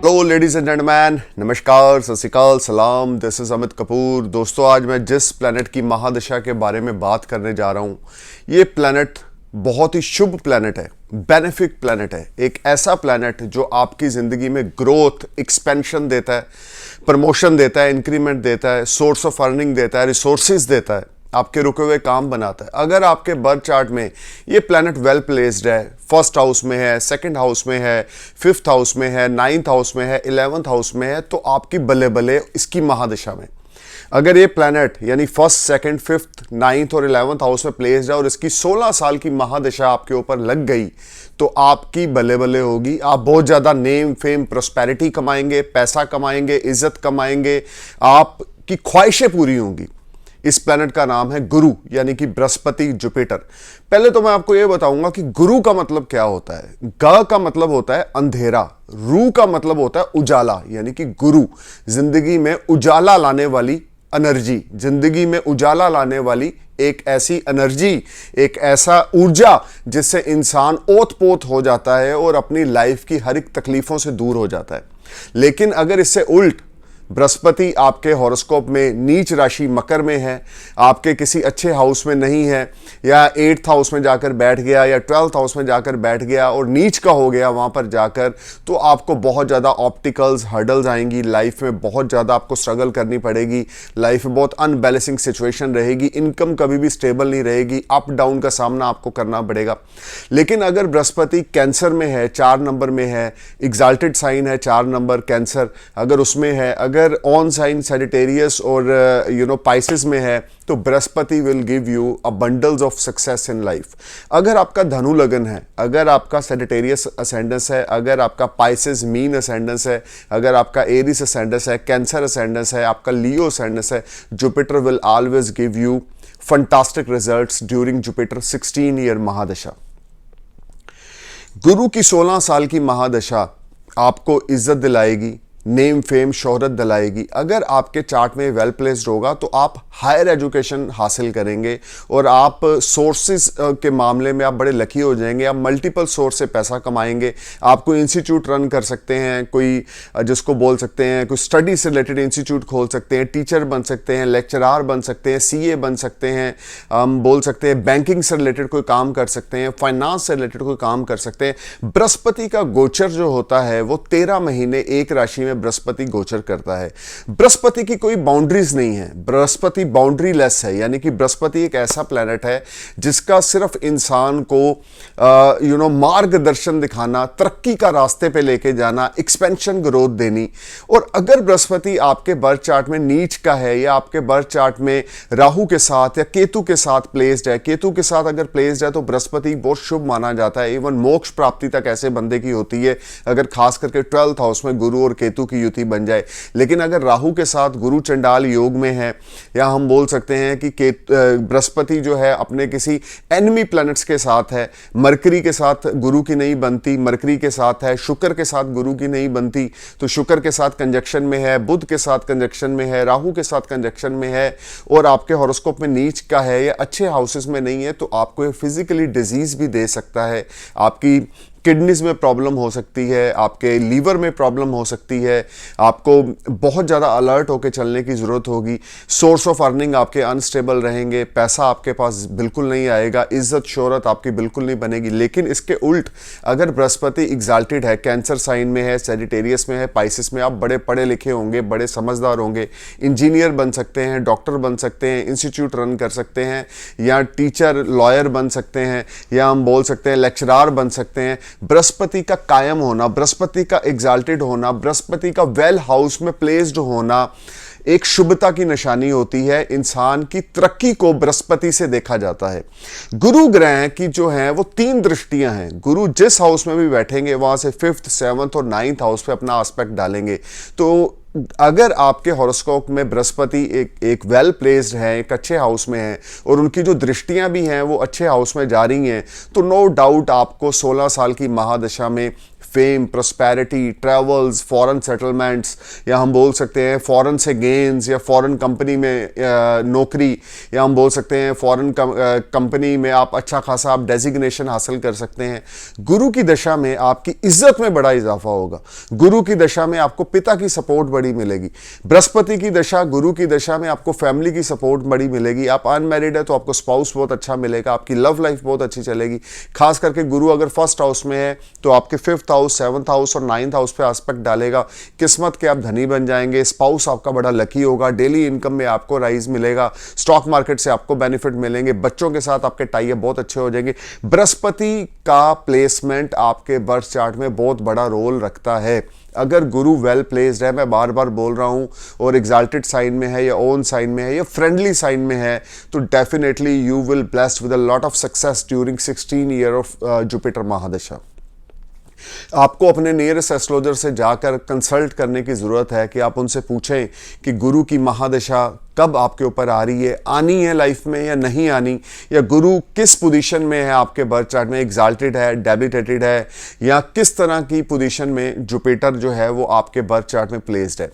Hello ladies and gentleman, नमस्कार, सत श्री अकाल, सलाम। This is Amit Kapoor. दोस्तों, आज मैं जिस प्लैनेट की महादशा के बारे में बात करने जा रहा हूँ, ये प्लैनेट बहुत ही शुभ प्लैनेट है, बेनिफिक प्लैनेट है। एक ऐसा प्लैनेट जो आपकी ज़िंदगी में ग्रोथ, एक्सपेंशन देता है, प्रमोशन देता है, इंक्रीमेंट देता है, सोर्स ऑफ अर्निंग देता है, रिसोर्सेज देता है, आपके रुके हुए काम बनाता है। अगर आपके बर्थ चार्ट में ये प्लैनेट वेल प्लेस्ड है, फर्स्ट हाउस में है, सेकंड हाउस में है, फिफ्थ हाउस में है, नाइन्थ हाउस में है, 11th हाउस में है, तो आपकी बल्ले बल्ले इसकी महादशा में अगर ये प्लैनेट यानी फर्स्ट, सेकंड, फिफ्थ, नाइन्थ और 11th हाउस में प्लेस्ड है और इसकी 16 साल की महादशा आपके ऊपर लग गई, तो आपकी बल्ले बल्ले होगी। आप बहुत ज़्यादा नेम, फेम, प्रोस्पेरिटी कमाएंगे, पैसा कमाएंगे, इज्जत कमाएंगे, आपकी ख्वाहिशें पूरी होंगी। इस प्लैनेट का नाम है गुरु, यानी कि बृहस्पति, जुपिटर। पहले तो मैं आपको यह बताऊंगा कि गुरु का मतलब क्या होता है। ग का मतलब होता है अंधेरा, रू का मतलब होता है उजाला, यानी कि गुरु जिंदगी में उजाला लाने वाली एनर्जी, जिंदगी में उजाला लाने वाली एक ऐसी एनर्जी, एक ऐसा ऊर्जा जिससे इंसान ओत-पोत हो जाता है और अपनी लाइफ की हर एक तकलीफों से दूर हो जाता है। लेकिन अगर इससे उल्ट बृहस्पति आपके हॉरोस्कोप में नीच राशि मकर में है, आपके किसी अच्छे हाउस में नहीं है, या 8th हाउस में जाकर बैठ गया या 12th हाउस में जाकर बैठ गया और नीच का हो गया वहाँ पर जाकर, तो आपको बहुत ज़्यादा ऑब्स्टिकल्स, हर्डल्स आएंगी लाइफ में, बहुत ज़्यादा आपको स्ट्रगल करनी पड़ेगी, लाइफ में बहुत अनबैलेंसिंग सिचुएशन रहेगी, इनकम कभी भी स्टेबल नहीं रहेगी, अप डाउन का सामना आपको करना पड़ेगा। लेकिन अगर बृहस्पति कैंसर में है, 4 नंबर में है, एग्जाल्टेड साइन है 4 नंबर कैंसर, अगर उसमें है, अगर ऑन साइन सजिटेरियस और पाइसेस में है, तो Brihaspati will give you a bundles of success in life. अगर आपका धनु लगन है, अगर आपका सजिटेरियस असेंडेंस है, अगर आपका पाइसेस मीन असेंडेंस है, अगर आपका एरिस असेंडेंस है, कैंसर असेंडेंस है, आपका लियो असेंडेंस है, Jupiter will always give you fantastic results during Jupiter 16 year mahadasha. गुरु की 16 साल की महादशा आपको इज्जत दिलाएगी, नेम, फेम, शोहरत दिलाएगी। अगर आपके चार्ट में वेल प्लेस्ड होगा तो आप हायर एजुकेशन हासिल करेंगे और आप सोर्सेज के मामले में आप बड़े लकी हो जाएंगे। आप मल्टीपल सोर्स से पैसा कमाएंगे। आप कोई इंस्टीट्यूट रन कर सकते हैं, कोई जिसको बोल सकते हैं कोई स्टडी से रिलेटेड इंस्टीट्यूट खोल सकते हैं, टीचर बन सकते हैं, लेक्चरार बन सकते हैं, सीए बन सकते हैं, हम बोल सकते हैं बैंकिंग से रिलेटेड कोई काम कर सकते हैं, फाइनेंस से रिलेटेड कोई काम कर सकते हैं। बृहस्पति का गोचर जो होता है वो 13 महीने एक राशि में बृहस्पति गोचर करता है। बृहस्पति की कोई बाउंड्रीज नहीं है, बृहस्पति बाउंड्री लेस है, यानी कि बृहस्पति एक ऐसा प्लैनेट है जिसका सिर्फ इंसान को मार्गदर्शन दिखाना, तरक्की का रास्ते पे लेके जाना, एक्सपेंशन, ग्रोथ देनी। और अगर बृहस्पति आपके बर्थ चार्ट में नीच का है या आपके बर्थ चार्ट में राहु के साथ या केतु के साथ प्लेस्ड है, केतु के साथ अगर प्लेस्ड है तो बृहस्पति बहुत शुभ माना जाता है। इवन मोक्ष प्राप्ति तक ऐसे बंदे की होती है अगर खास करके 12th हाउस में गुरु और केतु की युति बन जाए। लेकिन अगर राहु के साथ गुरु चंडाल योग में है, या हम बोल सकते हैं कि बृहस्पति जो है अपने किसी एनिमी प्लैनेट्स के साथ है, मरकरी के साथ गुरु की नहीं बनती, मरकरी के साथ है, शुक्र के साथ गुरु की नहीं बनती, तो शुक्र के साथ कंजक्शन में है, बुध के साथ कंजक्शन में है, राहु के साथ कंजक्शन में है, और आपके हॉरोस्कोप में नीच का है या अच्छे हाउसेस में नहीं है, तो आपको फिजिकली डिजीज भी दे सकता है। आपकी किडनीज में प्रॉब्लम हो सकती है, आपके लीवर में प्रॉब्लम हो सकती है, आपको बहुत ज़्यादा अलर्ट होकर चलने की ज़रूरत होगी। सोर्स ऑफ अर्निंग आपके अनस्टेबल रहेंगे, पैसा आपके पास बिल्कुल नहीं आएगा, इज्जत शोहरत आपकी बिल्कुल नहीं बनेगी। लेकिन इसके उल्ट अगर बृहस्पति एग्जाल्टेड है, कैंसर साइन में है, सजिटेरियस में है, पाइसिस में, आप बड़े पढ़े लिखे होंगे, बड़े समझदार होंगे, इंजीनियर बन सकते हैं, डॉक्टर बन सकते हैं, इंस्टीट्यूट रन कर सकते हैं, या टीचर, लॉयर बन सकते हैं, या हम बोल सकते हैं लेक्चरार बन सकते हैं। बृहस्पति का कायम होना, बृहस्पति का एग्जाल्टेड होना, बृहस्पति का वेल हाउस में प्लेस्ड होना एक शुभता की निशानी होती है। इंसान की तरक्की को बृहस्पति से देखा जाता है। गुरु ग्रह की जो है वो 3 दृष्टियां हैं। गुरु जिस हाउस में भी बैठेंगे वहां से 5th, 7th और 9th हाउस पे अपना एस्पेक्ट डालेंगे। तो अगर आपके हॉरोस्कोप में बृहस्पति एक वेल प्लेस्ड है, एक अच्छे हाउस में है, और उनकी जो दृष्टियां भी हैं वो अच्छे हाउस में जा रही हैं, तो नो डाउट आपको 16 साल की महादशा में fame, prosperity, travels, foreign settlements, या हम बोल सकते हैं फॉरेन से गेन्स, या फॉरेन कंपनी में नौकरी, या हम बोल सकते हैं फॉरेन कंपनी में आप अच्छा खासा आप डेजिग्नेशन हासिल कर सकते हैं। गुरु की दशा में आपकी इज्जत में बड़ा इजाफा होगा। गुरु की दशा में आपको पिता की सपोर्ट बड़ी मिलेगी। बृहस्पति की दशा, गुरु की दशा में आपको फैमिली की सपोर्ट बड़ी मिलेगी। आप अनमैरिड है तो आपको स्पाउस बहुत अच्छा मिलेगा, आपकी लव लाइफ बहुत अच्छी चलेगी। खास करके गुरु अगर फर्स्ट हाउस में है तो आपके 5th हाउस, 7th हाउस और 9th हाउस पे एस्पेक्ट डालेगा। किस्मत के आप धनी बन जाएंगे। स्पाउस आपका बड़ा लकी होगा। डेली इनकम में आपको राइज मिलेगा। स्टॉक मार्केट से आपको बेनिफिट मिलेंगे। बच्चों के साथ आपके टाई अप बहुत अच्छे हो जाएंगे। बृहस्पति का प्लेसमेंट आपके बर्थ चार्ट में बहुत बड़ा रोल रखता है। अगर गुरु वेल प्लेस्ड है, मैं बार बार बोल रहा हूं, और एग्जाल्टेड साइन में है, या ओन साइन में है, या फ्रेंडली साइन में है, तो definitely you will blessed with a lot of success during 16 year of Jupiter mahadasha. आपको अपने नियरेस्ट एस्ट्रोलॉजर से जाकर कंसल्ट करने की जरूरत है कि आप उनसे पूछें कि गुरु की महादशा कब आपके ऊपर आ रही है, आनी है लाइफ में या नहीं आनी, या गुरु किस पोजीशन में है आपके बर्थ चार्ट में, एग्जाल्टेड है, डेबिटेटेड है, या किस तरह की पोजीशन में जुपिटर जो है वो आपके बर्थ चार्ट में प्लेस्ड है।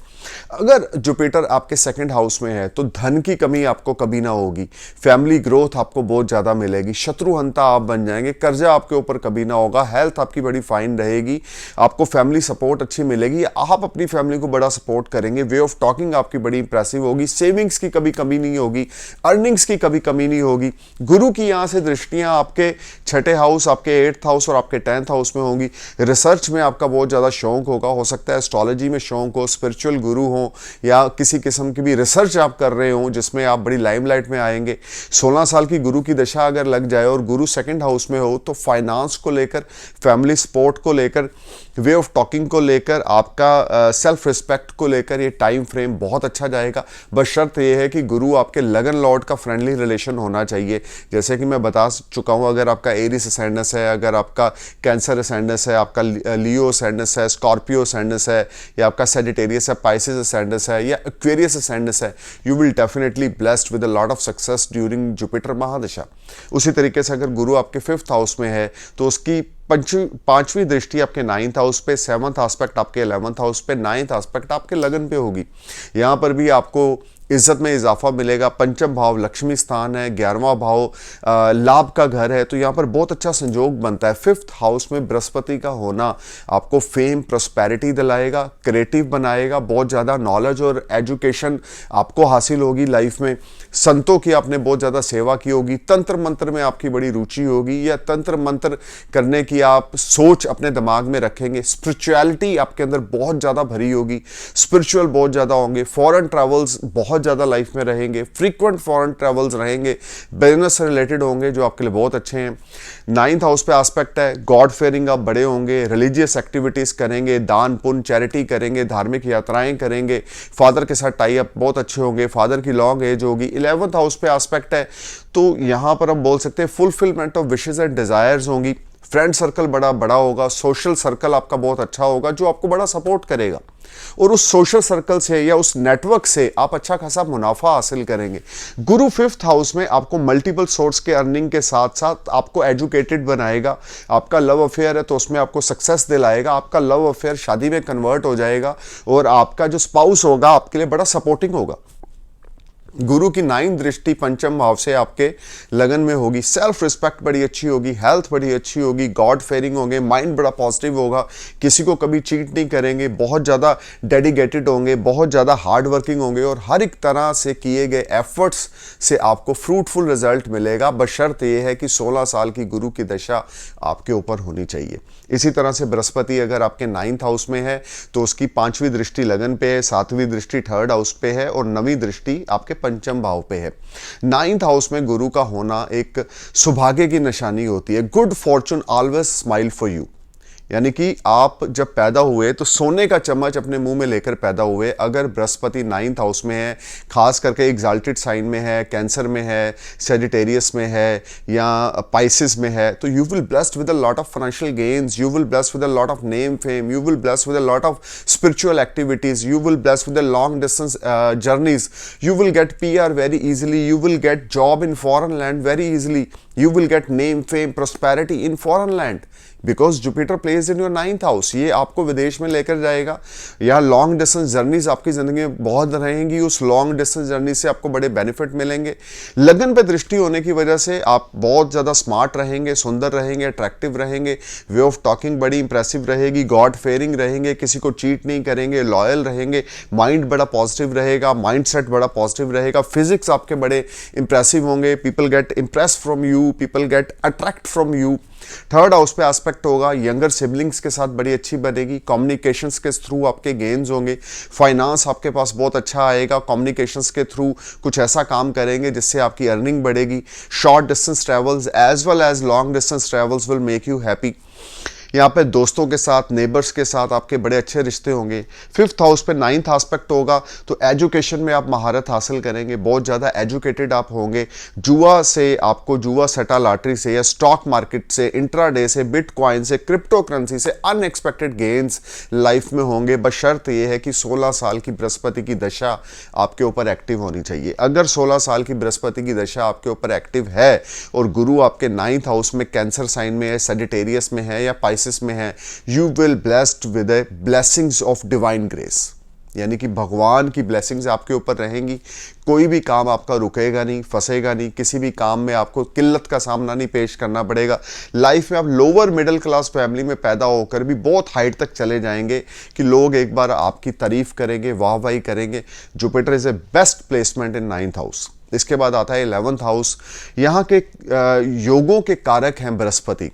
अगर जुपिटर आपके 2nd हाउस में है तो धन की कमी आपको कभी ना होगी। फैमिली ग्रोथ आपको बहुत ज़्यादा मिलेगी। शत्रुहंता आप बन जाएंगे। कर्जा आपके ऊपर कभी ना होगा। हेल्थ आपकी बड़ी फाइन रहेगी। आपको फैमिली सपोर्ट अच्छी मिलेगी। आप अपनी फैमिली को बड़ा सपोर्ट करेंगे। वे ऑफ टॉकिंग आपकी बड़ी इंप्रेसिव होगी। सेविंग्स की कभी कमी नहीं होगी। अर्निंग्स की कभी कमी नहीं होगी। गुरु की यहाँ से दृष्टियाँ आपके 6ठे हाउस, आपके 8th हाउस और आपके 10th हाउस में होंगी। रिसर्च में आपका बहुत ज़्यादा शौक होगा। हो सकता है एस्ट्रोलॉजी में शौक हो, स्पिरिचुअल गुरु हो, या किसी किस्म की भी रिसर्च आप कर रहे हो जिसमें आप बड़ी लाइमलाइट में आएंगे। 16 साल की गुरु की दशा अगर लग जाए और गुरु 2nd हाउस में हो तो फाइनेंस को लेकर, फैमिली सपोर्ट को लेकर, वे ऑफ टॉकिंग को लेकर, आपका सेल्फ रिस्पेक्ट को लेकर ये टाइम फ्रेम बहुत अच्छा जाएगा। बस शर्त यह है कि गुरु आपके लगन लॉर्ड का फ्रेंडली रिलेशन होना चाहिए। जैसे कि मैं बता चुका हूं, अगर आपका एरिस असेंडेंस है, अगर आपका कैंसर असेंडेंस है, आपका लियो असेंडेंस है, स्कॉर्पियो असेंडेंस है, या आपका सेजिटेरियस है, पाइसेस असेंडेंस है, या एक्वेरियस असेंडेंस है, you will definitely blessed with a lot of success during Jupiter mahadasha. उसी तरीके से अगर गुरु आपके 5th हाउस में है तो उसकी 5वीं दृष्टि आपके 9th हाउस पे, 7th एस्पेक्ट आपके 11th हाउस पे, 9th एस्पेक्ट आपके लगन पे होगी। यहां पर भी आपको इज्जत में इजाफा मिलेगा। 5म भाव लक्ष्मी स्थान है, 11वां भाव लाभ का घर है, तो यहाँ पर बहुत अच्छा संयोग बनता है। 5th हाउस में बृहस्पति का होना आपको फेम, प्रॉस्पेरिटी दिलाएगा, क्रिएटिव बनाएगा, बहुत ज़्यादा नॉलेज और एजुकेशन आपको हासिल होगी लाइफ में। संतों की आपने बहुत ज़्यादा सेवा की होगी। तंत्र मंत्र में आपकी बड़ी रुचि होगी, या तंत्र मंत्र करने की आप सोच अपने दिमाग में रखेंगे। स्पिरिचुअलिटी आपके अंदर बहुत ज़्यादा भरी होगी। स्पिरिचुअल बहुत ज़्यादा होंगे। फॉरेन ट्रैवल्स बहुत ज़्यादा लाइफ में रहेंगे। फ्रीक्वेंट फॉरेन ट्रैवल्स रहेंगे। बिजनेस से रिलेटेड होंगे जो आपके लिए बहुत अच्छे हैं। 9th हाउस पे एस्पेक्ट है। गॉड फेयरिंग आप बड़े होंगे। रिलीजियस एक्टिविटीज़ करेंगे, दान पुण्य चैरिटी करेंगे, धार्मिक यात्राएं करेंगे। फादर के साथ टाई अप बहुत अच्छे होंगे। फादर की लॉन्ग एज होगी। 11th हाउस पे एस्पेक्ट है तो यहाँ पर हम बोल सकते हैं fulfilment of wishes and desires होंगी। फ्रेंड सर्कल बड़ा होगा। सोशल सर्कल आपका बहुत अच्छा होगा जो आपको बड़ा सपोर्ट करेगा, और उस सोशल सर्कल से या उस नेटवर्क से आप अच्छा खासा मुनाफा हासिल करेंगे। गुरु 5th हाउस में आपको मल्टीपल सोर्स के अर्निंग के साथ साथ आपको एजुकेटेड बनाएगा। आपका लव अफेयर है तो उसमें आपको सक्सेस दिलाएगा। आपका लव अफेयर शादी में कन्वर्ट हो जाएगा, और आपका जो स्पाउस होगा आपके लिए बड़ा सपोर्टिंग होगा। गुरु की 9th दृष्टि 5म भाव से आपके लगन में होगी। सेल्फ रिस्पेक्ट बड़ी अच्छी होगी। हेल्थ बड़ी अच्छी होगी। गॉड फेयरिंग होंगे। माइंड बड़ा पॉजिटिव होगा। किसी को कभी चीट नहीं करेंगे। बहुत ज़्यादा डेडिकेटेड होंगे। बहुत ज़्यादा हार्ड वर्किंग होंगे, और हर एक तरह से किए गए एफर्ट्स से आपको फ्रूटफुल रिजल्ट मिलेगा। बशर्त यह है कि 16 साल की गुरु की दशा आपके ऊपर होनी चाहिए। इसी तरह से बृहस्पति अगर आपके 9th हाउस में है तो उसकी 5वीं दृष्टि लगन पे है, 7वीं दृष्टि 3rd हाउस पे है, और 9वीं दृष्टि आपके 5म भाव पे है। 9th हाउस में गुरु का होना एक सौभाग्य की निशानी होती है। Good Fortune always smile for you, यानी कि आप जब पैदा हुए तो सोने का चम्मच अपने मुंह में लेकर पैदा हुए। अगर बृहस्पति 9th हाउस में है, खास करके एग्जाल्टेड साइन में है, कैंसर में है, सेजिटेरियस में है, या पाइसिस में है, तो you will blessed with a lot of financial gains, you will blessed with a lot of name fame, you will blessed with a lot of spiritual activities, you will blessed with a long distance journeys, you will get PR very easily, you will get job in foreign land very easily. You will get name, fame, prosperity in foreign land because Jupiter place in your 9th house. ये आपको विदेश में लेकर जाएगा, या long distance journeys आपकी जिंदगी में बहुत रहेंगी, उस लॉन्ग डिस्टेंस जर्नी से आपको बड़े बेनिफिट मिलेंगे। लगन पे दृष्टि होने की वजह से आप बहुत ज़्यादा स्मार्ट रहेंगे, सुंदर रहेंगे, अट्रैक्टिव रहेंगे, वे ऑफ टॉकिंग बड़ी इंप्रेसिव रहेगी, गॉड फेयरिंग रहेंगे, किसी को चीट नहीं करेंगे, लॉयल रहेंगे, माइंड बड़ा पॉजिटिव रहेगा, माइंड सेट बड़ा पॉजिटिव रहेगा, फिजिक्स आपके बड़े इंप्रेसिव होंगे, people get Impress from you, people get attract from you. 3rd house पे एस्पेक्ट होगा, यंगर सिबलिंग्स के साथ बड़ी अच्छी बनेगी, कम्युनिकेशंस के थ्रू आपके गेन्स होंगे, फाइनेंस आपके पास बहुत अच्छा आएगा, कम्युनिकेशंस के थ्रू कुछ ऐसा काम करेंगे जिससे आपकी अर्निंग बढ़ेगी। Short distance travels as well as long distance travels will make you happy. यहाँ पे दोस्तों के साथ, नेबर्स के साथ आपके बड़े अच्छे रिश्ते होंगे। 5th हाउस पे 9th एस्पेक्ट होगा, तो एजुकेशन में आप महारत हासिल करेंगे, बहुत ज़्यादा एजुकेटेड आप होंगे। जुआ से आपको, जुआ सट्टा लॉटरी से या स्टॉक मार्केट से, इंट्राडे से, बिटकॉइन से, क्रिप्टो करेंसी से अनएक्सपेक्टेड गेन्स लाइफ में होंगे। बशर्त ये है कि 16 साल की बृहस्पति की दशा आपके ऊपर एक्टिव होनी चाहिए। अगर 16 साल की बृहस्पति की दशा आपके ऊपर एक्टिव है और गुरु आपके 9th हाउस में कैंसर साइन में है, सजिटेरियस में है या में है, you will blessed with the blessings of divine grace, यानी कि भगवान की ब्लेसिंग्स आपके ऊपर रहेंगी। कोई भी काम आपका रुकेगा नहीं, फंसेगा नहीं, किसी भी काम में आपको किल्लत का सामना नहीं पेश करना पड़ेगा। लाइफ में आप लोअर मिडिल क्लास फैमिली में पैदा होकर भी बहुत हाइट तक चले जाएंगे कि लोग एक बार आपकी तारीफ करेंगे, वाहवाही करेंगे। Jupiter is a best placement in 9th house. इसके बाद आता है 11th हाउस। यहाँ के योगों के कारक हैं Brihaspati.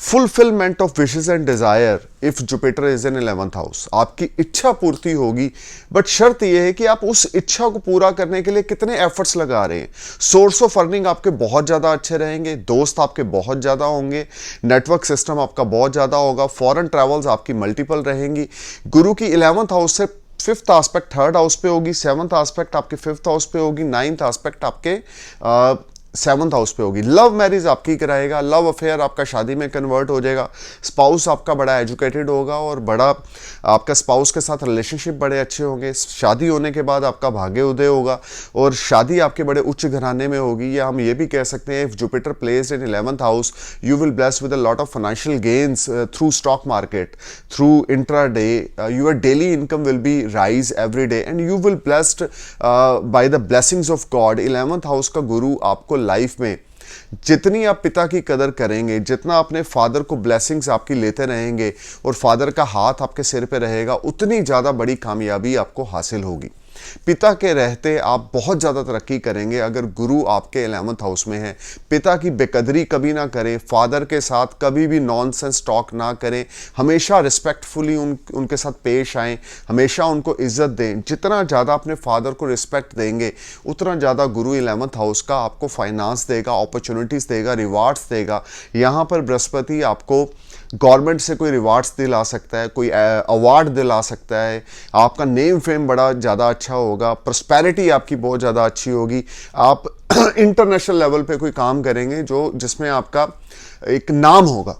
Fulfilment of wishes and desire if Jupiter is in 11th house. आपकी इच्छा पूर्ति होगी, बट शर्त यह है कि आप उस इच्छा को पूरा करने के लिए कितने एफर्ट्स लगा रहे हैं। सोर्स ऑफ अर्निंग आपके बहुत ज़्यादा अच्छे रहेंगे, दोस्त आपके बहुत ज़्यादा होंगे, नेटवर्क सिस्टम आपका बहुत ज़्यादा होगा, फॉरेन ट्रैवल्स आपकी मल्टीपल रहेंगी। गुरु की 11th हाउस से 5th एस्पेक्ट 3rd हाउस पे होगी, 7th एस्पेक्ट आपके 5th हाउस पे होगी, 9th एस्पेक्ट आपके 7th हाउस पे होगी। लव मैरिज आपकी कराएगा, लव अफेयर आपका शादी में कन्वर्ट हो जाएगा। स्पाउस आपका बड़ा एजुकेटेड होगा और बड़ा आपका स्पाउस के साथ रिलेशनशिप बड़े अच्छे होंगे। शादी होने के बाद आपका भाग्य उदय होगा और शादी आपके बड़े उच्च घराने में होगी। या हम ये भी कह सकते हैं, if Jupiter placed in 11th house you will blessed with a lot of financial gains through stock market, through intraday. Your daily income will be rise every day and you will blessed by the blessings of God. 11th house का गुरु आपको life में जितनी आप पिता की कदर करेंगे, जितना अपने फादर को ब्लेसिंग्स आपकी लेते रहेंगे और फादर का हाथ आपके सिर पे रहेगा, उतनी ज़्यादा बड़ी कामयाबी आपको हासिल होगी। पिता के रहते आप बहुत ज़्यादा तरक्की करेंगे अगर गुरु आपके 11th हाउस में है। पिता की बेकदरी कभी ना करें, फादर के साथ कभी भी नॉनसेंस टॉक ना करें, हमेशा रिस्पेक्टफुली उनके साथ पेश आएँ, हमेशा उनको इज्जत दें। जितना ज़्यादा अपने फादर को रिस्पेक्ट देंगे उतना ज़्यादा गुरु 11th हाउस का आपको फाइनेंस देगा, अपॉर्चुनिटीज़ देगा, रिवार्ड्स देगा। यहाँ पर बृहस्पति आपको गवर्नमेंट से कोई रिवार्ड्स दिला सकता है, कोई अवार्ड दिला सकता है, आपका नेम फेम बड़ा ज़्यादा अच्छा होगा, प्रॉस्पेरिटी आपकी बहुत ज़्यादा अच्छी होगी। आप इंटरनेशनल लेवल पे कोई काम करेंगे जिसमें आपका एक नाम होगा।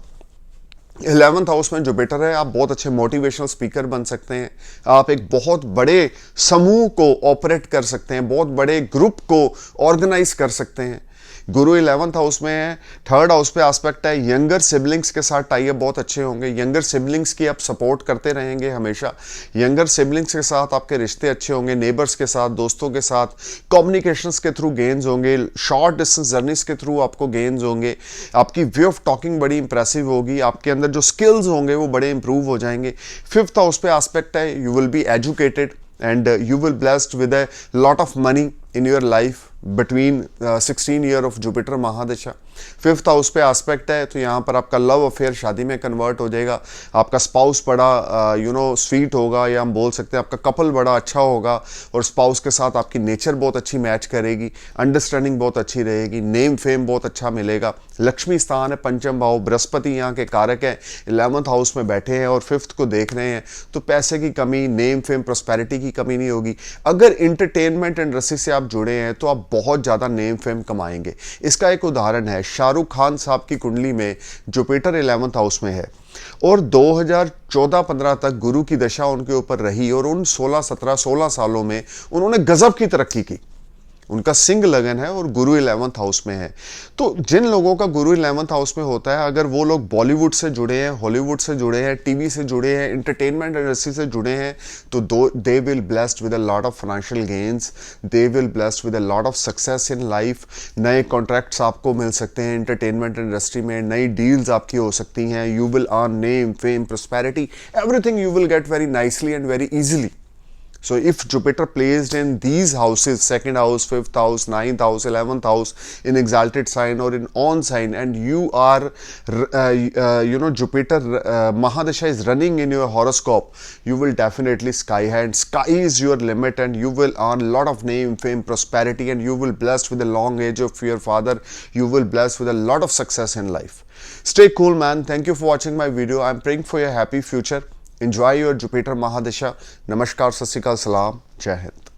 11th हाउस में जुपिटर है, आप बहुत अच्छे मोटिवेशनल स्पीकर बन सकते हैं, आप एक बहुत बड़े समूह को ऑपरेट कर सकते हैं, बहुत बड़े ग्रुप को ऑर्गेनाइज कर सकते हैं। गुरु 11th हाउस में है, 3rd हाउस पे एस्पेक्ट है, यंगर सिबलिंग्स के साथ टाई अप बहुत अच्छे होंगे। यंगर सिबलिंग्स की आप सपोर्ट करते रहेंगे हमेशा, यंगर सिबलिंग्स के साथ आपके रिश्ते अच्छे होंगे, नेबर्स के साथ, दोस्तों के साथ, कम्युनिकेशंस के थ्रू गेन्स होंगे, शॉर्ट डिस्टेंस जर्नीज के थ्रू आपको गेन्स होंगे, आपकी वे ऑफ टॉकिंग बड़ी इंप्रेसिव होगी, आपके अंदर जो स्किल्स होंगे वो बड़े इंप्रूव हो जाएंगे। 5th हाउस पे एस्पेक्ट है, you will be educated and you will blessed with a lot of money in your life between 16 year of Jupiter Mahadasha। 5th house पे एस्पेक्ट है, तो यहाँ पर आपका लव अफेयर शादी में कन्वर्ट हो जाएगा, आपका स्पाउस बड़ा स्वीट होगा, या हम बोल सकते हैं आपका कपल बड़ा अच्छा होगा और स्पाउस के साथ आपकी नेचर बहुत अच्छी मैच करेगी, अंडरस्टैंडिंग बहुत अच्छी रहेगी, नेम फेम बहुत अच्छा मिलेगा। लक्ष्मी स्थान है, पंचम भाव, बृहस्पति यहाँ के कारक हैं, 11th हाउस में बैठे हैं और 5th को देख रहे हैं, तो पैसे की कमी, नेम फेम, प्रॉस्पेरिटी की कमी नहीं होगी। अगर इंटरटेनमेंट इंडस्ट्री से आप जुड़े हैं तो आप बहुत ज़्यादा नेम फेम कमाएंगे। इसका एक उदाहरण है, शाहरुख खान साहब की कुंडली में जुपिटर 11th हाउस में है और 2014-15 तक गुरु की दशा उनके ऊपर रही और उन 16 सालों में उन्होंने गजब की तरक्की की। उनका सिंह लगन है और गुरु 11th हाउस में है। तो जिन लोगों का गुरु 11th हाउस में होता है, अगर वो लोग बॉलीवुड से जुड़े हैं, हॉलीवुड से जुड़े हैं, टीवी से जुड़े हैं, एंटरटेनमेंट इंडस्ट्री से जुड़े हैं, तो they will blessed with a lot of financial gains, they will blessed with a lot of success in life. नए कॉन्ट्रैक्ट्स आपको मिल सकते हैं एंटरटेनमेंट इंडस्ट्री में, नई डील्स आपकी हो सकती हैं, you will earn name, fame, prosperity, everything you will get very nicely and very easily. So if Jupiter placed in these houses, second house, fifth house, ninth house, 11th house, in exalted sign or in on sign, and you are, Jupiter Mahadasha is running in your horoscope, you will definitely sky high, and sky is your limit, and you will earn a lot of name, fame, prosperity, and you will blessed with a long age of your father. You will blessed with a lot of success in life. Stay cool, man. Thank you for watching my video. I'm praying for your happy future. Enjoy your Jupiter Mahadasha. Namaskar, Sat Sri Akal, Salam, Jai Hind.